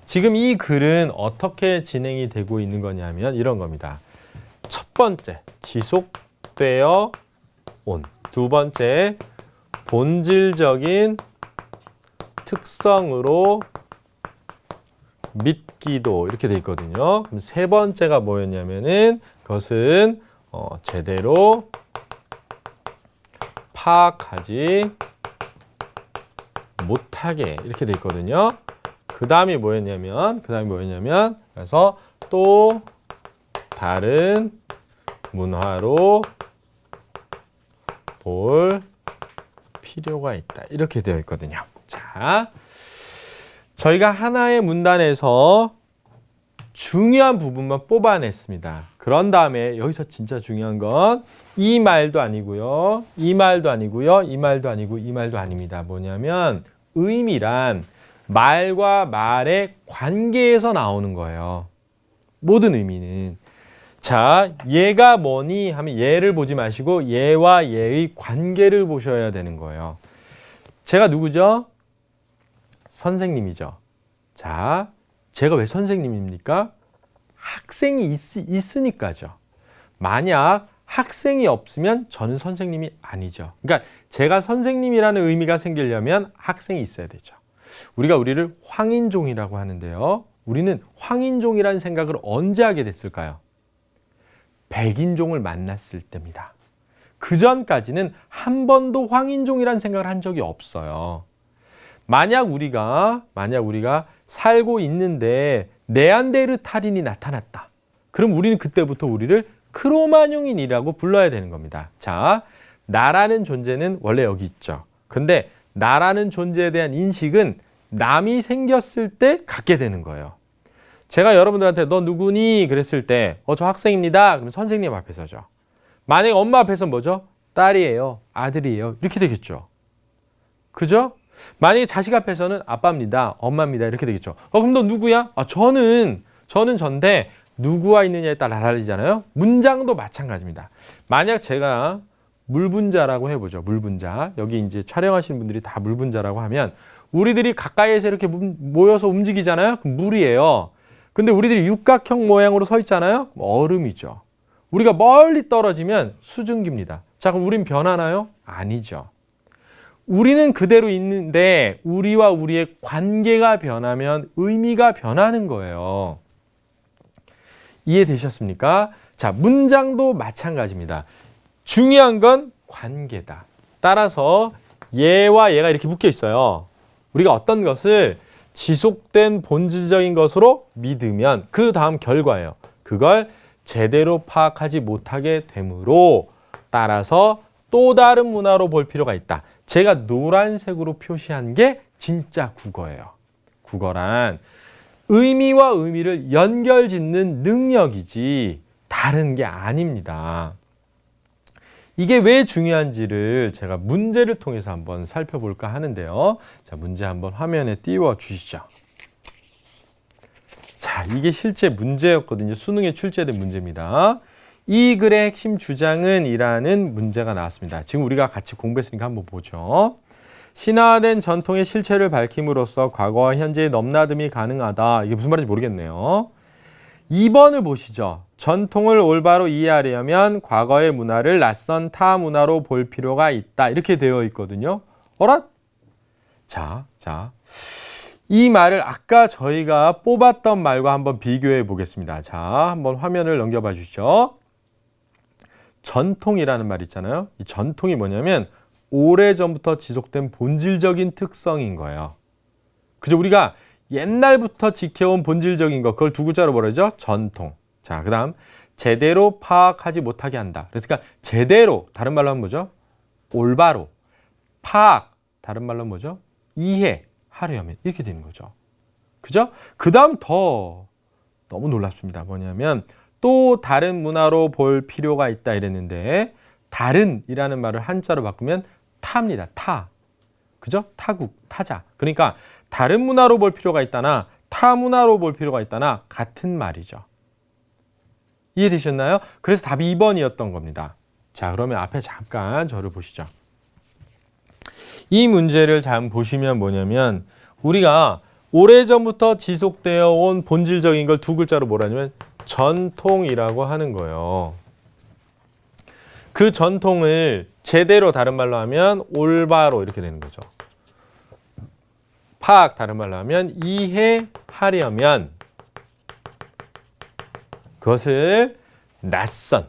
지금 이 글은 어떻게 진행이 되고 있는 거냐면 이런 겁니다. 첫 번째, 지속되어 온. 두 번째, 본질적인 특성으로 믿기도 이렇게 돼 있거든요. 그럼 세 번째가 뭐였냐면은 그것은 제대로 파악하지 못하게 이렇게 돼 있거든요. 그 다음이 뭐였냐면 그래서 또 다른 문화로 볼 필요가 있다 이렇게 되어 있거든요. 자, 저희가 하나의 문단에서 중요한 부분만 뽑아냈습니다. 그런 다음에 여기서 진짜 중요한 건 이 말도 아니고요. 이 말도 아니고요. 이 말도 아니고 이 말도 아닙니다. 뭐냐면 의미란 말과 말의 관계에서 나오는 거예요. 모든 의미는. 자, 얘가 뭐니 하면 얘를 보지 마시고 얘와 얘의 관계를 보셔야 되는 거예요. 제가 누구죠? 선생님이죠. 자, 제가 왜 선생님입니까? 학생이 있으니까죠. 만약 학생이 없으면 저는 선생님이 아니죠. 그러니까 제가 선생님이라는 의미가 생기려면 학생이 있어야 되죠. 우리를 황인종이라고 하는데요. 우리는 황인종이라는 생각을 언제 하게 됐을까요? 백인종을 만났을 때입니다. 그 전까지는 한 번도 황인종이라는 생각을 한 적이 없어요. 만약 우리가 살고 있는데 네안데르탈인이 나타났다. 그럼 우리는 그때부터 우리를 크로마뇽인이라고 불러야 되는 겁니다. 자, 나라는 존재는 원래 여기 있죠. 근데 나라는 존재에 대한 인식은 남이 생겼을 때 갖게 되는 거예요. 제가 여러분들한테 너 누구니? 그랬을 때 저 학생입니다. 그럼 선생님 앞에서죠. 만약에 엄마 앞에서 뭐죠? 딸이에요. 아들이에요. 이렇게 되겠죠. 그죠? 만약에 자식 앞에서는 아빠입니다. 엄마입니다. 이렇게 되겠죠. 그럼 너 누구야? 저는 전데 누구와 있느냐에 따라 달라지잖아요. 문장도 마찬가지입니다. 만약 제가 물분자라고 해보죠. 물분자. 여기 이제 촬영하시는 분들이 다 물분자라고 하면 우리들이 가까이에서 이렇게 모여서 움직이잖아요. 그럼 물이에요. 근데 우리들이 육각형 모양으로 서 있잖아요. 얼음이죠. 우리가 멀리 떨어지면 수증기입니다. 자, 그럼 우린 변하나요? 아니죠. 우리는 그대로 있는데 우리와 우리의 관계가 변하면 의미가 변하는 거예요. 이해되셨습니까? 자, 문장도 마찬가지입니다. 중요한 건 관계다. 따라서 얘와 얘가 이렇게 묶여 있어요. 우리가 어떤 것을 지속된 본질적인 것으로 믿으면 그 다음 결과예요. 그걸 제대로 파악하지 못하게 되므로 따라서 또 다른 문화로 볼 필요가 있다. 제가 노란색으로 표시한 게 진짜 국어예요. 국어란 의미와 의미를 연결짓는 능력이지 다른 게 아닙니다. 이게 왜 중요한지를 제가 문제를 통해서 한번 살펴볼까 하는데요. 자, 문제 한번 화면에 띄워 주시죠. 자, 이게 실제 문제였거든요. 수능에 출제된 문제입니다. 이 글의 핵심 주장은 이라는 문제가 나왔습니다. 지금 우리가 같이 공부했으니까 한번 보죠. 신화된 전통의 실체를 밝힘으로써 과거와 현재의 넘나듦이 가능하다. 이게 무슨 말인지 모르겠네요. 2번을 보시죠. 전통을 올바로 이해하려면 과거의 문화를 낯선 타 문화로 볼 필요가 있다. 이렇게 되어 있거든요. 어라? 자. 이 말을 아까 저희가 뽑았던 말과 한번 비교해 보겠습니다. 자, 한번 화면을 넘겨봐 주시죠. 전통이라는 말 있잖아요. 이 전통이 뭐냐면 오래전부터 지속된 본질적인 특성인 거예요. 그죠? 우리가 옛날부터 지켜온 본질적인 것, 그걸 두 글자로 뭐라 하죠? 전통. 자, 그 다음 제대로 파악하지 못하게 한다. 그러니까 제대로, 다른 말로 하면 뭐죠? 올바로. 파악, 다른 말로 하면 뭐죠? 이해하려면 이렇게 되는 거죠. 그죠? 그 다음 더 너무 놀랍습니다. 뭐냐면 또 다른 문화로 볼 필요가 있다 이랬는데 다른이라는 말을 한자로 바꾸면 타입니다. 타. 그죠? 타국, 타자. 그러니까 다른 문화로 볼 필요가 있다나 타 문화로 볼 필요가 있다나 같은 말이죠. 이해되셨나요? 그래서 답이 2번이었던 겁니다. 자, 그러면 앞에 잠깐 저를 보시죠. 이 문제를 잘 보시면 뭐냐면 우리가 오래전부터 지속되어 온 본질적인 걸 두 글자로 뭐라 하냐면 전통이라고 하는 거예요. 그 전통을 제대로 다른 말로 하면 올바로 이렇게 되는 거죠. 파악 다른 말로 하면 이해하려면 그것을 낯선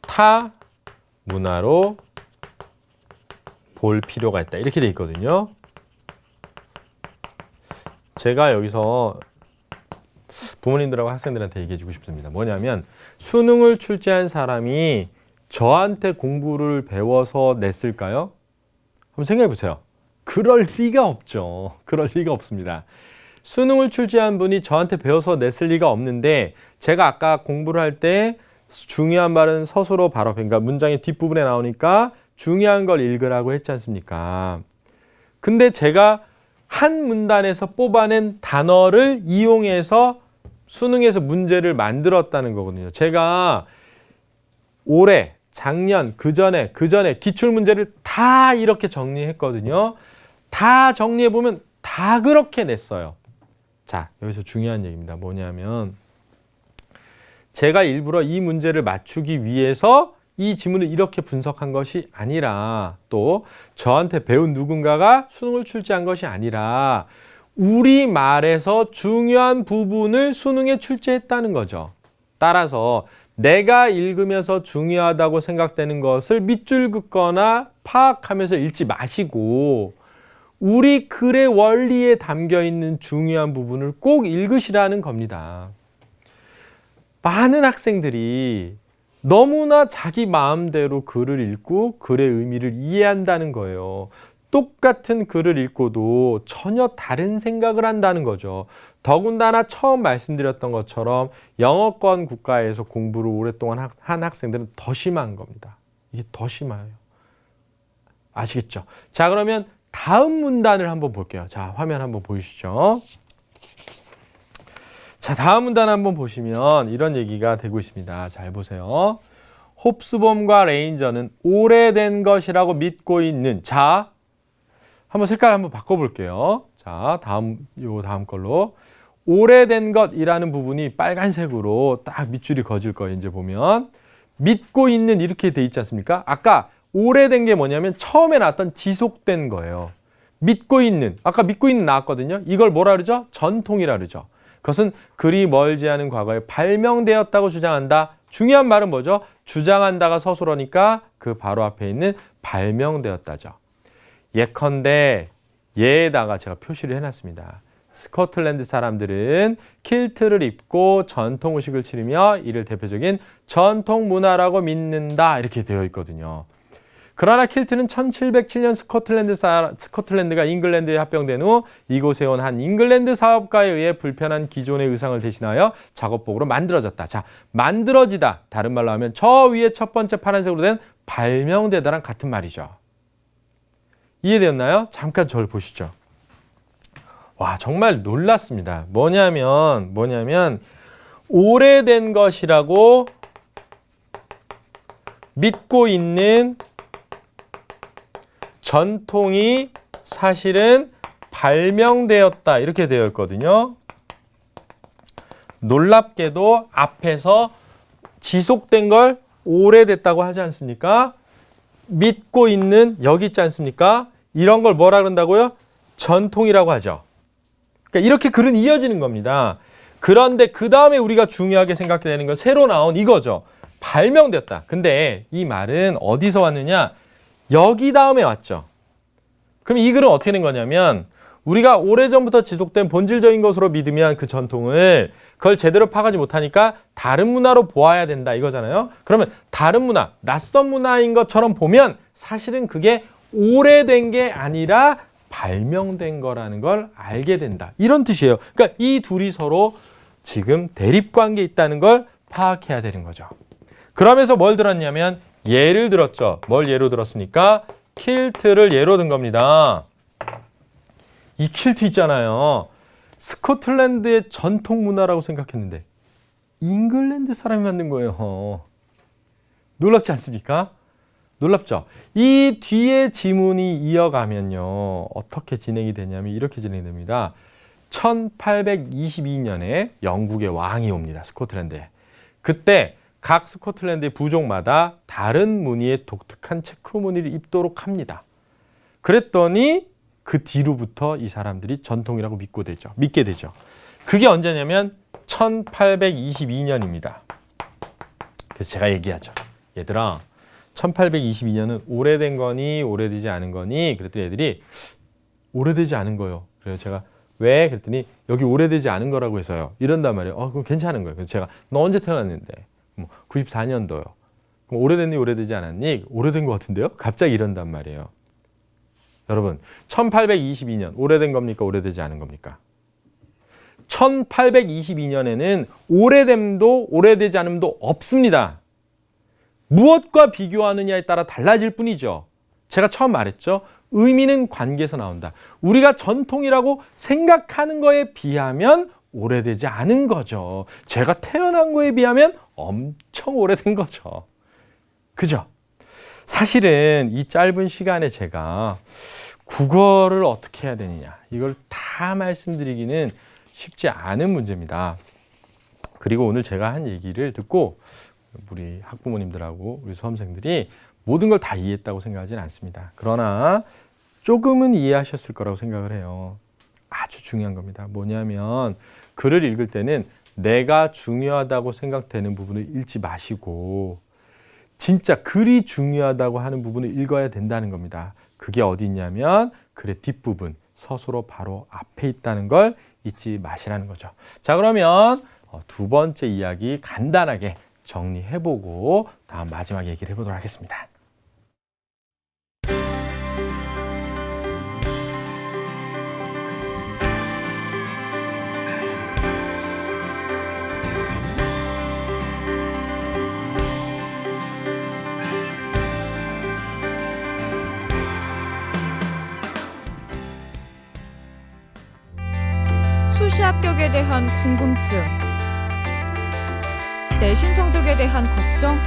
타 문화로 볼 필요가 있다. 이렇게 돼 있거든요. 제가 여기서 부모님들하고 학생들한테 얘기해 주고 싶습니다. 뭐냐면 수능을 출제한 사람이 저한테 공부를 배워서 냈을까요? 한번 생각해 보세요. 그럴 리가 없죠. 그럴 리가 없습니다. 수능을 출제한 분이 저한테 배워서 냈을 리가 없는데 제가 아까 공부를 할 때 중요한 말은 서술어 바로 그러니까 문장의 뒷부분에 나오니까 중요한 걸 읽으라고 했지 않습니까? 근데 제가 한 문단에서 뽑아낸 단어를 이용해서 수능에서 문제를 만들었다는 거거든요. 제가 올해, 작년, 그전에 기출문제를 다 이렇게 정리했거든요. 다 정리해보면 다 그렇게 냈어요. 자, 여기서 중요한 얘기입니다. 뭐냐면 제가 일부러 이 문제를 맞추기 위해서 이 지문을 이렇게 분석한 것이 아니라 또 저한테 배운 누군가가 수능을 출제한 것이 아니라 우리말에서 중요한 부분을 수능에 출제했다는 거죠. 따라서 내가 읽으면서 중요하다고 생각되는 것을 밑줄 긋거나 파악하면서 읽지 마시고 우리 글의 원리에 담겨 있는 중요한 부분을 꼭 읽으시라는 겁니다. 많은 학생들이 너무나 자기 마음대로 글을 읽고 글의 의미를 이해한다는 거예요. 똑같은 글을 읽고도 전혀 다른 생각을 한다는 거죠. 더군다나 처음 말씀드렸던 것처럼 영어권 국가에서 공부를 오랫동안 한 학생들은 더 심한 겁니다. 이게 더 심해요. 아시겠죠? 자, 그러면 다음 문단을 한번 볼게요. 자, 화면 한번 보이시죠? 자, 다음 문단 한번 보시면 이런 얘기가 되고 있습니다. 잘 보세요. 홉스봄과 레인저는 오래된 것이라고 믿고 있는 자, 한번 색깔 한번 바꿔볼게요. 자, 다음 걸로 오래된 것이라는 부분이 빨간색으로 딱 밑줄이 그어질 거예요. 이제 보면 믿고 있는 이렇게 돼 있지 않습니까? 아까 오래된 게 뭐냐면 처음에 나왔던 지속된 거예요. 믿고 있는, 아까 믿고 있는 나왔거든요. 이걸 뭐라 그러죠? 전통이라 그러죠. 그것은 그리 멀지 않은 과거에 발명되었다고 주장한다. 중요한 말은 뭐죠? 주장한다가 서술어니까 그 바로 앞에 있는 발명되었다죠. 예컨대 얘에다가 제가 표시를 해놨습니다. 스코틀랜드 사람들은 킬트를 입고 전통 의식을 치르며 이를 대표적인 전통 문화라고 믿는다. 이렇게 되어 있거든요. 그러나 킬트는 1707년 스코틀랜드가 잉글랜드에 합병된 후 이곳에 온 한 잉글랜드 사업가에 의해 불편한 기존의 의상을 대신하여 작업복으로 만들어졌다. 자, 만들어지다. 다른 말로 하면 저 위에 첫 번째 파란색으로 된 발명되다랑 같은 말이죠. 이해되었나요? 잠깐 저를 보시죠. 와, 정말 놀랐습니다. 뭐냐면 오래된 것이라고 믿고 있는 전통이 사실은 발명되었다. 이렇게 되어 있거든요. 놀랍게도 앞에서 지속된 걸 오래됐다고 하지 않습니까? 믿고 있는 여기 있지 않습니까? 이런 걸 뭐라 그런다고요? 전통이라고 하죠. 그러니까 이렇게 글은 이어지는 겁니다. 그런데 그 다음에 우리가 중요하게 생각해야 되는 건 새로 나온 이거죠. 발명되었다. 근데 이 말은 어디서 왔느냐? 여기 다음에 왔죠. 그럼 이 글은 어떻게 된 거냐면 우리가 오래전부터 지속된 본질적인 것으로 믿으면 그 전통을 그걸 제대로 파악하지 못하니까 다른 문화로 보아야 된다 이거잖아요. 그러면 다른 문화, 낯선 문화인 것처럼 보면 사실은 그게 오래된 게 아니라 발명된 거라는 걸 알게 된다. 이런 뜻이에요. 그러니까 이 둘이 서로 지금 대립관계에 있다는 걸 파악해야 되는 거죠. 그러면서 뭘 들었냐면 예를 들었죠. 뭘 예로 들었습니까? 킬트를 예로 든 겁니다. 이 킬트 있잖아요. 스코틀랜드의 전통 문화라고 생각했는데 잉글랜드 사람이 만든 거예요. 놀랍지 않습니까? 놀랍죠? 이 뒤에 지문이 이어가면요. 어떻게 진행이 되냐면 이렇게 진행됩니다. 1822년에 영국의 왕이 옵니다. 스코틀랜드에. 그때 각 스코틀랜드의 부족마다 다른 무늬의 독특한 체크 무늬를 입도록 합니다. 그랬더니 그 뒤로부터 이 사람들이 전통이라고 믿게 되죠. 그게 언제냐면 1822년입니다. 그래서 제가 얘기하죠. 얘들아, 1822년은 오래된 거니 오래되지 않은 거니? 그랬더니 애들이 오래되지 않은 거요. 그래서 제가 왜? 그랬더니 여기 오래되지 않은 거라고 해서요. 이런단 말이에요. 그럼 괜찮은 거예요. 그래서 제가 너 언제 태어났는데? 94년도요. 그럼 오래됐니 오래되지 않았니? 오래된 것 같은데요? 갑자기 이런단 말이에요. 여러분, 1822년 오래된 겁니까? 오래되지 않은 겁니까? 1822년에는 오래됨도 오래되지 않음도 없습니다. 무엇과 비교하느냐에 따라 달라질 뿐이죠. 제가 처음 말했죠. 의미는 관계에서 나온다. 우리가 전통이라고 생각하는 거에 비하면 오래되지 않은 거죠. 제가 태어난 거에 비하면 엄청 오래된 거죠. 그죠? 사실은 이 짧은 시간에 제가 국어를 어떻게 해야 되느냐 이걸 다 말씀드리기는 쉽지 않은 문제입니다. 그리고 오늘 제가 한 얘기를 듣고 우리 학부모님들하고 우리 수험생들이 모든 걸 다 이해했다고 생각하지는 않습니다. 그러나 조금은 이해하셨을 거라고 생각을 해요. 아주 중요한 겁니다. 뭐냐면 글을 읽을 때는 내가 중요하다고 생각되는 부분을 읽지 마시고 진짜 글이 중요하다고 하는 부분을 읽어야 된다는 겁니다. 그게 어디 있냐면 글의 뒷부분, 서술어 바로 앞에 있다는 걸 잊지 마시라는 거죠. 자, 그러면 두 번째 이야기 간단하게 정리해보고 다음 마지막 얘기를 해보도록 하겠습니다. 수시 합격에 대한 궁금증, 내신 성적에 대한 걱정,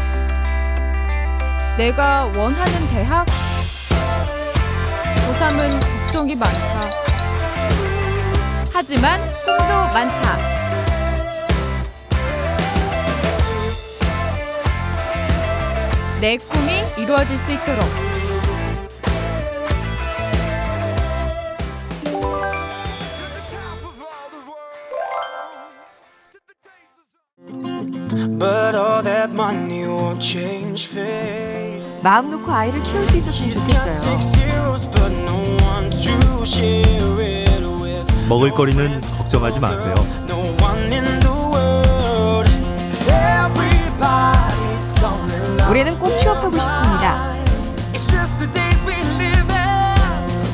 내가 원하는 대학, 고3은 걱정이 많다. 하지만 꿈도 많다. 내 꿈이 이루어질 수 있도록 But all that money won't change fate. 마음 놓고 아이를 키울 수 있었으면 좋겠어요. 6 zeros, but no one to share it with. 먹을거리는 걱정하지 마세요. No one in the world. Everybody's gonna love. 올해는 꼭 취업하고 싶습니다. It's just the days we live in.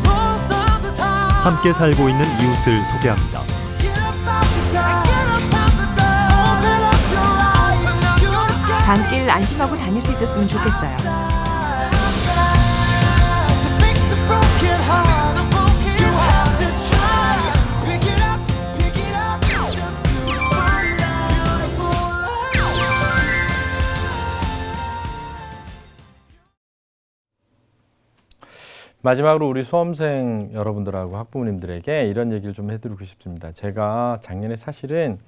Most of the time. 함께 살고 있는 이웃을 소개합니다. Get up out the dark. Get up out the dark. Open up your eyes. Open up your sky. 밤길 안심하고 다닐 수 있었으면 좋겠어요. To fix the broken heart, you have to try. Pick it up, pick it up. It's a beautiful life. 마지막으로 우리 수험생 여러분들하고 학부모님들에게 이런 얘기를 좀 해드리고 싶습니다. 제가 작년에 사실은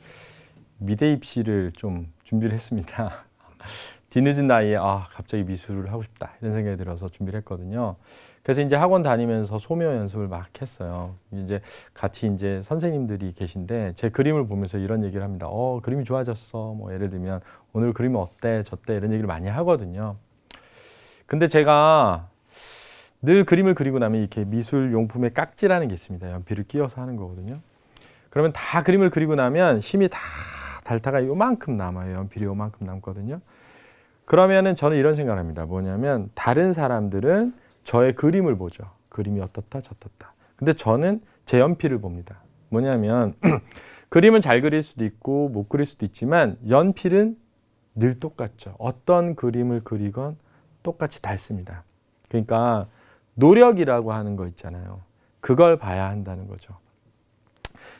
미대 입시를 좀 준비를 했습니다. 뒤늦은 나이에 갑자기 미술을 하고 싶다 이런 생각이 들어서 준비를 했거든요. 그래서 이제 학원 다니면서 소묘 연습을 막 했어요. 이제 같이 이제 선생님들이 계신데 제 그림을 보면서 이런 얘기를 합니다. 그림이 좋아졌어. 뭐 예를 들면 오늘 그림이 어때, 저때 이런 얘기를 많이 하거든요. 근데 제가 늘 그림을 그리고 나면 이렇게 미술 용품에 깍지라는 게 있습니다. 연필을 끼워서 하는 거거든요. 그러면 다 그림을 그리고 나면 심이 다 닳다가 요만큼 남아요. 연필이 요만큼 남거든요. 그러면은 저는 이런 생각을 합니다. 뭐냐면 다른 사람들은 저의 그림을 보죠. 그림이 어떻다 저떻다. 근데 저는 제 연필을 봅니다. 뭐냐면 그림은 잘 그릴 수도 있고 못 그릴 수도 있지만 연필은 늘 똑같죠. 어떤 그림을 그리건 똑같이 닳습니다. 그러니까 노력이라고 하는 거 있잖아요. 그걸 봐야 한다는 거죠.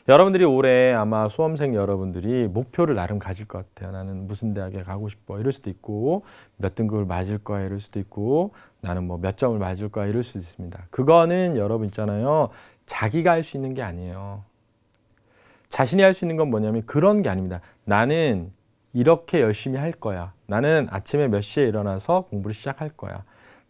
여러분들이 올해 아마 수험생 여러분들이 목표를 나름 가질 것 같아요. 나는 무슨 대학에 가고 싶어 이럴 수도 있고 몇 등급을 맞을 거야 이럴 수도 있고 나는 뭐 몇 점을 맞을 거야 이럴 수도 있습니다. 그거는 여러분 있잖아요. 자기가 할 수 있는 게 아니에요. 자신이 할 수 있는 건 뭐냐면 그런 게 아닙니다. 나는 이렇게 열심히 할 거야. 나는 아침에 몇 시에 일어나서 공부를 시작할 거야.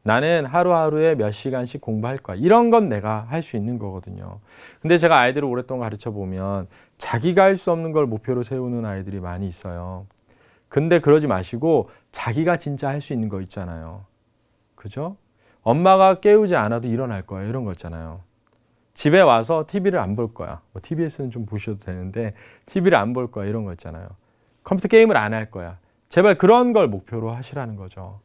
나는 하루하루에 몇 시간씩 공부할 거야. 이런 건 내가 할 수 있는 거거든요. 근데 제가 아이들을 오랫동안 가르쳐 보면 자기가 할 수 없는 걸 목표로 세우는 아이들이 많이 있어요. 근데 그러지 마시고 자기가 진짜 할 수 있는 거 있잖아요. 그죠? 엄마가 깨우지 않아도 일어날 거야. 이런 거 있잖아요. 집에 와서 TV를 안 볼 거야. 뭐 TBS는 좀 보셔도 되는데 TV를 안 볼 거야. 이런 거 있잖아요. 컴퓨터 게임을 안 할 거야. 제발 그런 걸 목표로 하시라는 거죠.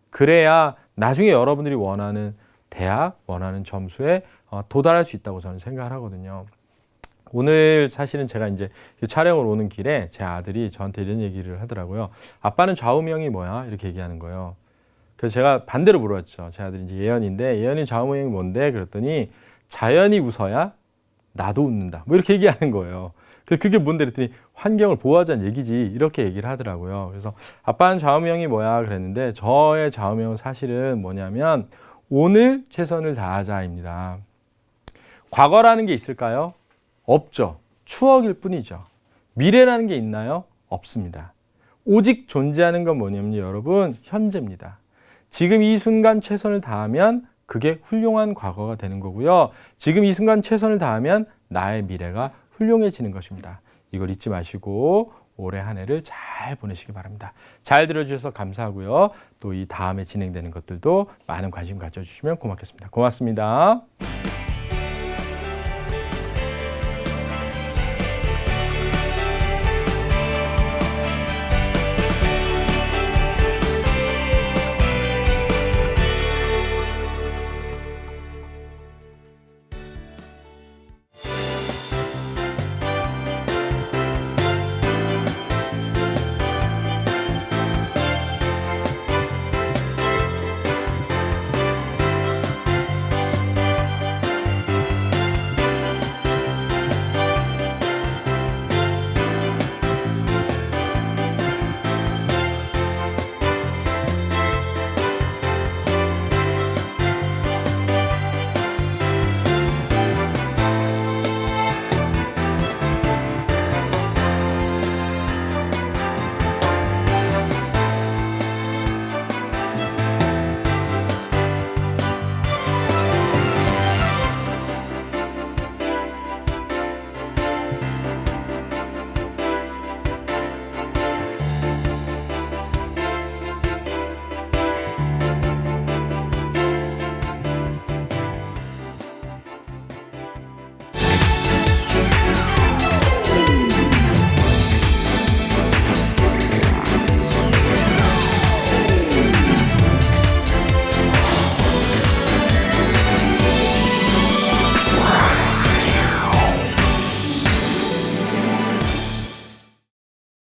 그래야 나중에 여러분들이 원하는 대학, 원하는 점수에 도달할 수 있다고 저는 생각을 하거든요. 오늘 사실은 제가 이제 촬영을 오는 길에 제 아들이 저한테 이런 얘기를 하더라고요. 아빠는 좌우명이 뭐야? 이렇게 얘기하는 거예요. 그래서 제가 반대로 물어봤죠. 제 아들이 이제 예연인데 예연이 좌우명이 뭔데? 그랬더니 자연이 웃어야 나도 웃는다. 뭐 이렇게 얘기하는 거예요. 그게 뭔데 그랬더니 환경을 보호하자는 얘기지 이렇게 얘기를 하더라고요. 그래서 아빠는 좌우명이 뭐야 그랬는데 저의 좌우명은 사실은 뭐냐면 오늘 최선을 다하자입니다. 과거라는 게 있을까요? 없죠. 추억일 뿐이죠. 미래라는 게 있나요? 없습니다. 오직 존재하는 건 뭐냐면요 여러분 현재입니다. 지금 이 순간 최선을 다하면 그게 훌륭한 과거가 되는 거고요. 지금 이 순간 최선을 다하면 나의 미래가 훌륭해지는 것입니다. 이걸 잊지 마시고 올해 한 해를 잘 보내시기 바랍니다. 잘 들어주셔서 감사하고요. 또 이 다음에 진행되는 것들도 많은 관심 가져주시면 고맙겠습니다. 고맙습니다.